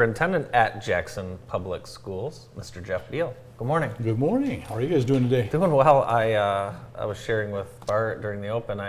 Superintendent at Jackson Public Schools, Mr. Jeff Beal. Good morning. Good morning. How are you guys doing today? Doing well. I was sharing with Bart during the open.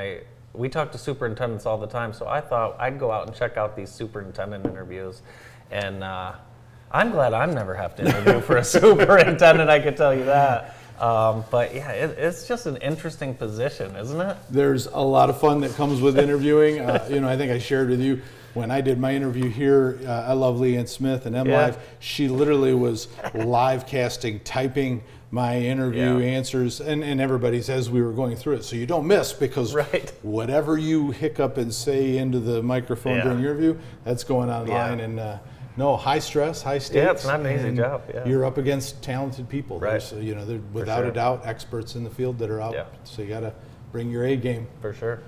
We talk to superintendents all the time, so I thought I'd go out and check out these superintendent interviews, and I'm glad I'm never have to interview for a superintendent. I can tell you that. But yeah, it's just an interesting position, isn't it? There's a lot of fun that comes with interviewing. I think I shared with you when I did my interview here. I love Leanne Smith and MLive. She literally was live casting, typing my interview answers, and everybody's as we were going through it. So you don't miss, because whatever you hiccup and say into the microphone during your interview, that's going online. And no, high stress, high stakes. Yeah, it's not an easy job. Yeah. You're up against talented people. Right. They're without a doubt experts in the field that are out. Yeah. So you got to bring your A game. For sure.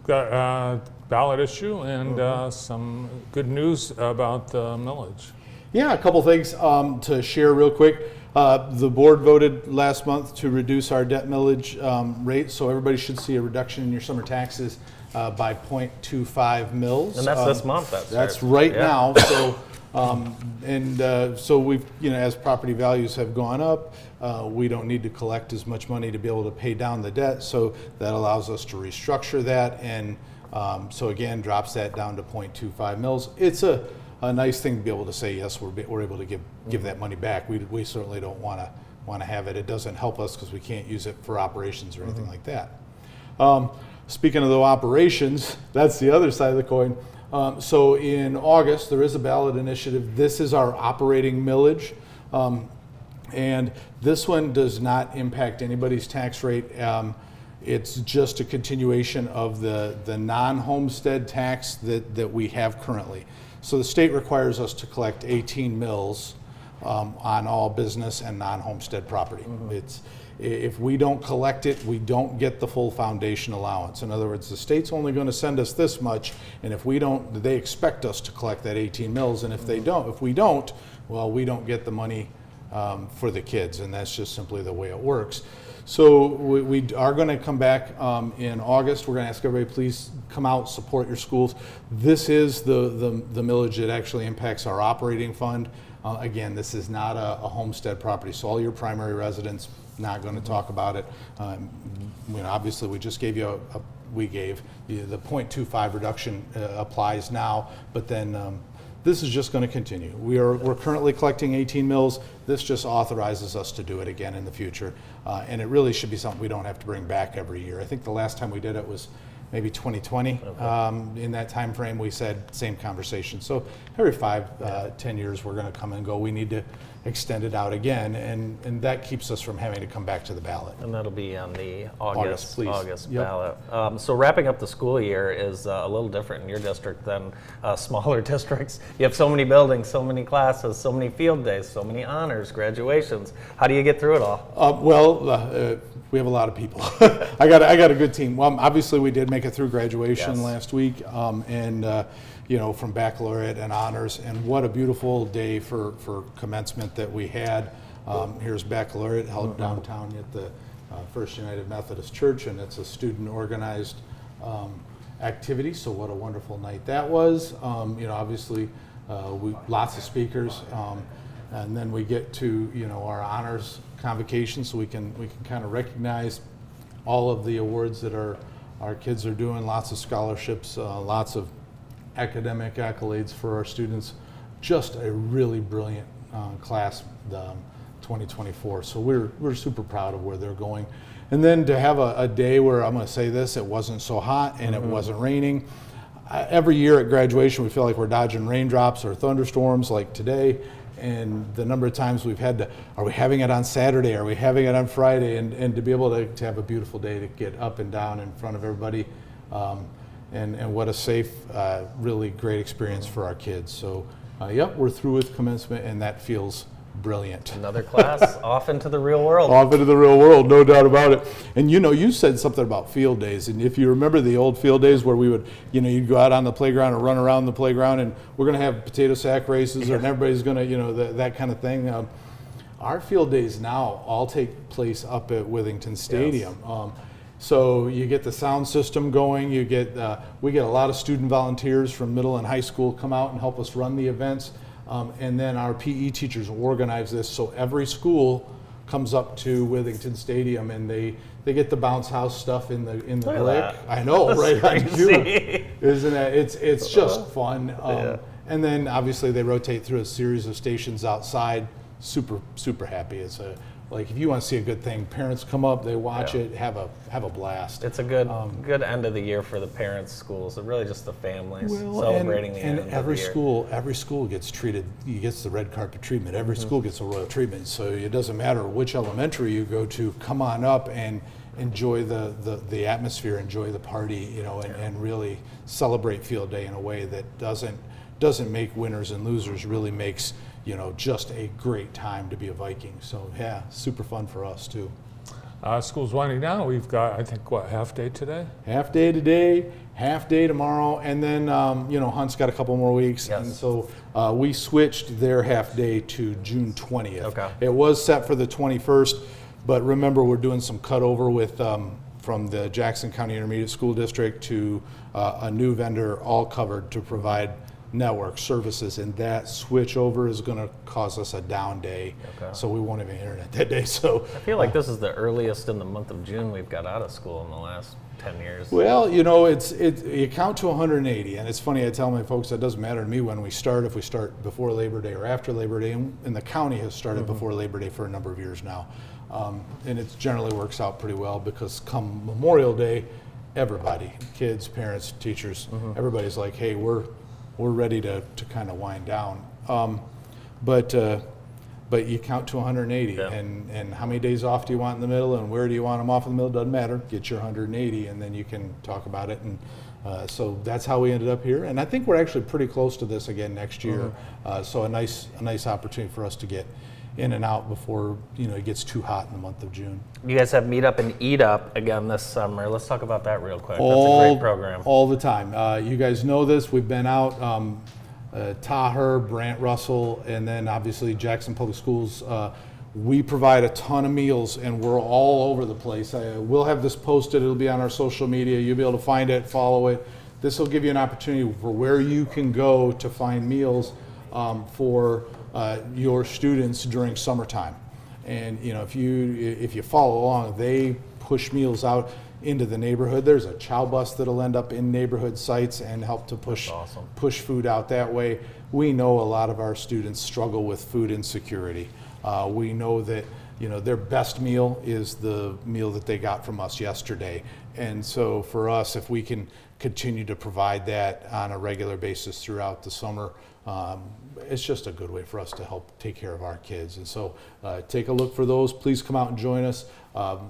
Got ballot issue and some good news about the millage. Yeah, a couple things to share real quick. The board voted last month to reduce our debt millage rate, so everybody should see a reduction in your summer taxes by 0.25 mils. And that's this month. That's right now. So. So we've, as property values have gone up, we don't need to collect as much money to be able to pay down the debt. So that allows us to restructure that, and so again drops that down to 0.25 mils. It's a nice thing to be able to say yes, we're able to give that money back. We certainly don't want to have it. It doesn't help us because we can't use it for operations or anything like that. Speaking of the operations, that's the other side of the coin. So in August, there is a ballot initiative. This is our operating millage. And this one does not impact anybody's tax rate. It's just a continuation of the non-homestead tax that we have currently. So the state requires us to collect 18 mills on all business and non-homestead property. If we don't collect it, we don't get the full foundation allowance. In other words, the state's only going to send us this much, and if we don't, they expect us to collect that 18 mills. And if we don't, well, we don't get the money for the kids, and that's just simply the way it works. So we are going to come back in August. We're going to ask everybody, please come out, support your schools. This is the millage that actually impacts our operating fund. Again, this is not a homestead property, so all your primary residents, not going to talk about it. Obviously, we just gave you the 0.25 reduction applies now, but then this is just going to continue. We're currently collecting 18 mills. This just authorizes us to do it again in the future, and it really should be something we don't have to bring back every year. I think the last time we did it was maybe 2020. In that time frame, we said same conversation. So every 10 years, we're going to come and go. We need to extend it out again, and that keeps us from having to come back to the ballot. And that'll be on the August Yep. ballot. So wrapping up the school year is a little different in your district than smaller districts. You have so many buildings, so many classes, so many field days, so many honors, graduations. How do you get through it all? We have a lot of people. I got a good team. Well, obviously we did make it through graduation last week, from baccalaureate and honors, and what a beautiful day for commencement that we had. Here's baccalaureate held downtown at the First United Methodist Church, and it's a student organized activity. So what a wonderful night that was. Obviously lots of speakers, and then we get to our honors convocation, so we can kind of recognize all of the awards that our kids are doing. Lots of scholarships, lots of academic accolades for our students. Just a really brilliant class, 2024. So we're super proud of where they're going. And then to have a day where, I'm going to say this, it wasn't so hot and it wasn't raining. Every year at graduation, we feel like we're dodging raindrops or thunderstorms like today. And the number of times we've had to, are we having it on Saturday? Are we having it on Friday? And to be able to have a beautiful day to get up and down in front of everybody. And what a safe, really great experience for our kids. So, we're through with commencement, and that feels brilliant. Another class off into the real world. Off into the real world, no doubt about it. And you said something about field days, and if you remember the old field days where we would, you'd go out on the playground or run around the playground, and we're going to have potato sack races, and everybody's going to, that kind of thing. Our field days now all take place up at Withington Stadium. So you get the sound system going. We get a lot of student volunteers from middle and high school come out and help us run the events. And then our PE teachers organize this, so every school comes up to Withington Stadium and they get the bounce house stuff in the Look at blick. that. I know, right? I do. Crazy. Isn't it? It's just fun. And then obviously they rotate through a series of stations outside. Super happy. It's like if you want to see a good thing, parents come up, they watch it, have a blast. It's a good end of the year for the parents' schools. It's really just the families celebrating the end of the year. Every school gets the red carpet treatment. Every school gets a royal treatment. So it doesn't matter which elementary you go to. Come on up and enjoy the atmosphere, enjoy the party, and really celebrate Field Day in a way that doesn't make winners and losers. Really makes just a great time to be a Viking. So yeah, super fun for us too. School's winding down. We've got, I think, half day today? Half day today, half day tomorrow, and then, Hunt's got a couple more weeks. Yes. And so we switched their half day to June 20th. Okay. It was set for the 21st, but remember we're doing some cutover with from the Jackson County Intermediate School District to a new vendor, all covered, to provide network services, and that switch over is going to cause us a down day. Okay. So we won't have internet that day. So I feel like this is the earliest in the month of June we've got out of school in the last 10 years. well, you count to 180, and it's funny, I tell my folks that doesn't matter to me when we start, if we start before Labor Day or after Labor Day, and the county has started before Labor Day for a number of years now. And it generally works out pretty well because come Memorial Day, everybody, kids, parents, teachers, everybody's like, hey, we're ready to kind of wind down. But you count to 180, and how many days off do you want in the middle, and where do you want them off in the middle? Doesn't matter. Get your 180, and then you can talk about it. And so that's how we ended up here. And I think we're actually pretty close to this again next year. So a nice opportunity for us to get in and out before it gets too hot in the month of June. You guys have Meet Up and Eat Up again this summer. Let's talk about that real quick. That's a great program. All the time. You guys know this. We've been out, Taher, Brant Russell, and then obviously Jackson Public Schools. We provide a ton of meals, and we're all over the place. We'll have this posted. It'll be on our social media. You'll be able to find it, follow it. This will give you an opportunity for where you can go to find meals for your students during summertime. And if you follow along, they push meals out into the neighborhood. There's a chow bus that'll end up in neighborhood sites and help to push food out that way. We know a lot of our students struggle with food insecurity. We know that their best meal is the meal that they got from us yesterday. And so for us, if we can continue to provide that on a regular basis throughout the summer, it's just a good way for us to help take care of our kids. And so take a look for those. Please come out and join us.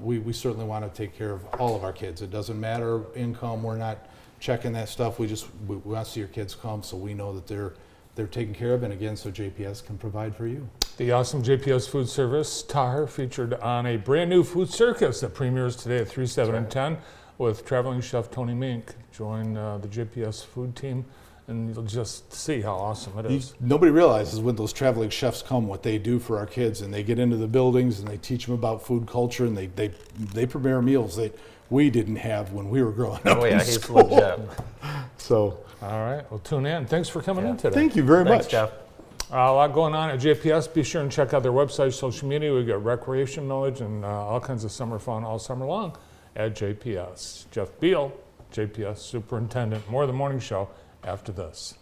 We certainly want to take care of all of our kids. It doesn't matter income. We're not checking that stuff. We want to see your kids come so we know that they're taken care of, and again, so JPS can provide for you. The awesome JPS food service, Taher, featured on a brand new food circus that premieres today at 3, 7, and 10 with traveling chef Tony Mink. Join the JPS food team, and you'll just see how awesome it is. Nobody realizes when those traveling chefs come what they do for our kids, and they get into the buildings and they teach them about food culture, and they prepare meals that we didn't have when we were growing up. Oh yeah, in he's school. legit. So, all right, well, tune in. Thanks for coming in today. thank you very Thanks, much. Jeff. A lot going on at JPS. Be sure and check out their website, social media. We've got recreation knowledge and all kinds of summer fun all summer long at JPS. Jeff Beal, JPS Superintendent. More of the morning show after this.